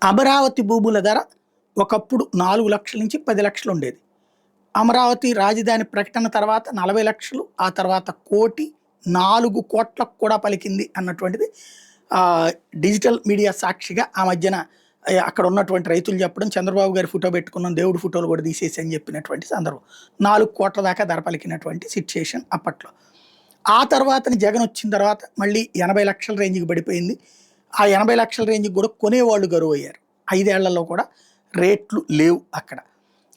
అమరావతి భూముల ధర ఒకప్పుడు 4 లక్షల నుంచి 10 లక్షలు ఉండేది. అమరావతి రాజధాని ప్రకటన తర్వాత 40 లక్షలు, ఆ తర్వాత 1,00,00,000, 4 కోట్లకు కూడా పలికింది అన్నటువంటిది డిజిటల్ మీడియా సాక్షిగా ఆ మధ్యన అక్కడ ఉన్నటువంటి రైతులు చెప్పడం, చంద్రబాబు గారి ఫోటో పెట్టుకున్నాం, దేవుడి ఫోటోలు కూడా తీసేసి అని చెప్పినటువంటి సందర్భం. 4 కోట్ల దాకా ధర పలికినటువంటి సిచ్యుయేషన్ అప్పట్లో. ఆ తర్వాతని జగన్ వచ్చిన తర్వాత మళ్ళీ 80 లక్షల రేంజ్కి పడిపోయింది. ఆ 80 లక్షల రేంజ్కి కూడా కొనేవాళ్ళు గరువయ్యారు. 5 ఏళ్లలో కూడా రేట్లు లేవు అక్కడ.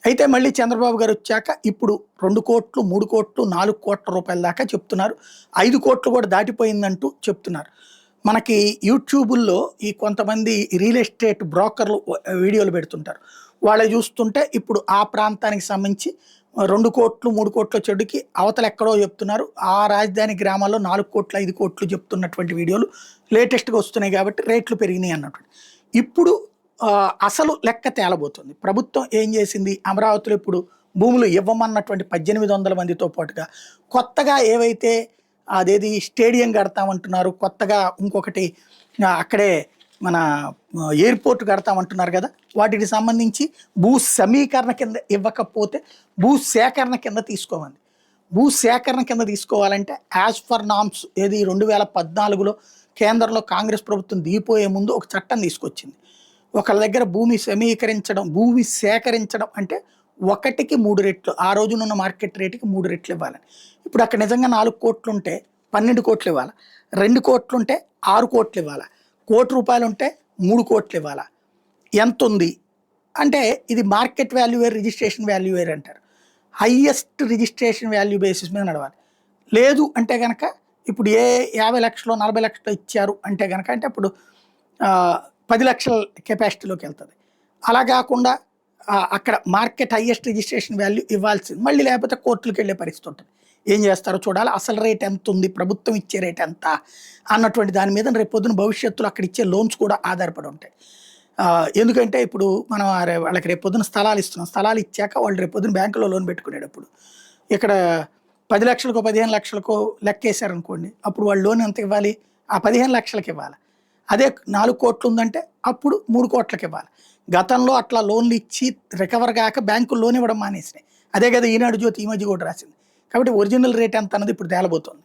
అయితే మళ్ళీ చంద్రబాబు గారు వచ్చాక ఇప్పుడు 2 కోట్లు, 3 కోట్లు, 4 కోట్ల రూపాయల దాకా చెప్తున్నారు. 5 కోట్లు కూడా దాటిపోయిందంటూ చెప్తున్నారు. మనకి యూట్యూబుల్లో ఈ కొంతమంది రియల్ ఎస్టేట్ బ్రోకర్లు వీడియోలు పెడుతుంటారు. వాళ్ళు చూస్తుంటే ఇప్పుడు ఆ ప్రాంతానికి సంబంధించి 2 కోట్లు, 3 కోట్ల చెడుకి అవతల ఎక్కడో చెప్తున్నారు. ఆ రాజధాని గ్రామాల్లో 4 కోట్లు, 5 కోట్లు చెప్తున్నటువంటి వీడియోలు లేటెస్ట్గా వస్తున్నాయి కాబట్టి రేట్లు పెరిగినాయి అన్నట్టు. ఇప్పుడు అసలు లెక్క తేలబోతుంది. ప్రభుత్వం ఏం చేసింది, అమరావతిలో ఇప్పుడు భూములు ఇవ్వమన్నటువంటి 1800 మందితో పాటుగా కొత్తగా ఏవైతే అదేది స్టేడియం కడతామంటున్నారు, కొత్తగా ఇంకొకటి అక్కడే మన ఎయిర్పోర్ట్ కడతామంటున్నారు కదా, వాటికి సంబంధించి భూ సమీకరణ కింద ఇవ్వకపోతే భూ సేకరణ కింద తీసుకోవాలి. భూ సేకరణ కింద తీసుకోవాలంటే యాజ్ ఫర్ నామ్స్ ఏది 2014లో కేంద్రంలో కాంగ్రెస్ ప్రభుత్వం దిగిపోయే ముందు ఒక చట్టం తీసుకొచ్చింది. ఒకళ్ళ దగ్గర భూమి సమీకరించడం, భూమి సేకరించడం అంటే 1కి 3 రెట్లు, ఆ రోజునున్న మార్కెట్ రేటుకి 3 రెట్లు ఇవ్వాలని. ఇప్పుడు అక్కడ నిజంగా 4 కోట్లు ఉంటే 12 కోట్లు ఇవ్వాలి, 2 కోట్లు ఉంటే 6 కోట్లు ఇవ్వాలి, ₹1,00,00,000 ఉంటే 3 కోట్లు ఇవ్వాలి. ఎంత ఉంది అంటే ఇది మార్కెట్ వాల్యూ వేరు, రిజిస్ట్రేషన్ వాల్యూ వేరు అంటారు. హయ్యెస్ట్ రిజిస్ట్రేషన్ వాల్యూ బేసిస్ మీద నడవాలి. లేదు అంటే కనుక ఇప్పుడు 50 లక్షలు 40 లక్షలు ఇచ్చారు అంటే కనుక అంటే అప్పుడు 10 లక్షల కెపాసిటీలోకి వెళ్తుంది. అలా కాకుండా అక్కడ మార్కెట్ హయ్యెస్ట్ రిజిస్ట్రేషన్ వాల్యూ ఇవ్వాల్సింది, మళ్ళీ లేకపోతే కోర్టులకు వెళ్ళే పరిస్థితి ఉంటుంది. ఏం చేస్తారో చూడాలి. అసలు రేట్ ఎంత ఉంది, ప్రభుత్వం ఇచ్చే రేట్ ఎంత అన్నటువంటి దాని మీద రేపొద్దున భవిష్యత్తులో అక్కడ ఇచ్చే లోన్స్ కూడా ఆధారపడి ఉంటాయి. ఎందుకంటే ఇప్పుడు మనం వాళ్ళకి రేపొద్దున స్థలాలు ఇస్తున్నాం, స్థలాలు ఇచ్చాక వాళ్ళు రేపొద్దున బ్యాంకులో లోన్ పెట్టుకునేటప్పుడు ఇక్కడ 10 లక్షలకో 15 లక్షలకో లెక్కేశారనుకోండి, అప్పుడు వాళ్ళు లోన్ ఎంత ఇవ్వాలి, ఆ 15 లక్షలకి ఇవ్వాలి. అదే 4 కోట్లు ఉందంటే అప్పుడు 3 కోట్లకి ఇవ్వాలి. గతంలో అట్లా లోన్లు ఇచ్చి రికవర్ కాక బ్యాంకులు లోన్ ఇవ్వడం మానేసినాయి. అదే కదా ఈనాడు జ్యోతి ఈ మధ్య కూడా రాసింది. కాబట్టి ఒరిజినల్ రేట్ ఎంత అన్నది ఇప్పుడు తేలబోతోంది.